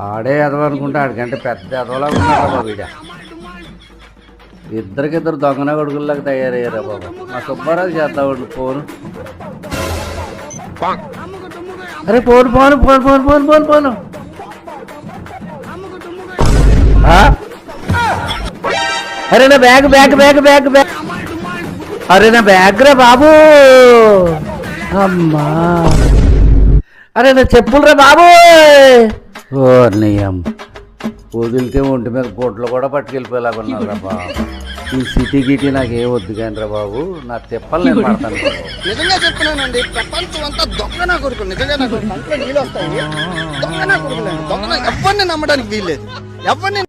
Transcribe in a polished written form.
ఆడే ఎదవనుకుంటే ఆడికంటే పెద్ద ఎదవలాగా ఉన్నారా బాబు ఈడ. ఇద్దరికిద్దరు దొంగన కొడుకుల్లాగా తయారయ్యారా బాబు. మా సుబ్బారావు చేద్దామండి ఫోను. అరే పోను పోను పోను పోను పోను పోను పోను. అరే నా bag bag bag bag bag. అరే నా బ్యాగ్ రా బాబు. అమ్మా అరే నా చెప్పులు రా బాబు. ఓ నియం వదిలితే ఒంటి మీద పొట్లు కూడా పట్టుకెళ్ళిపోయేలాగున్నారు రా బాబు. ఈ సిటీ గిటీ నాకేం వద్దు కానీ రా బాబు. నా తిప్పలు నేను పడతాను. నిజంగా చెప్తున్నానండి, ప్రపంచం అంతా దొంగ నా కొడుకులు. నిజంగా నాకు కంట్లో నీళ్ళు వస్తాయి. దొంగ నా కొడుకులండి. దొంగ ఎవరిని నమ్మడానికి వీల్లేదు. ఎవరిని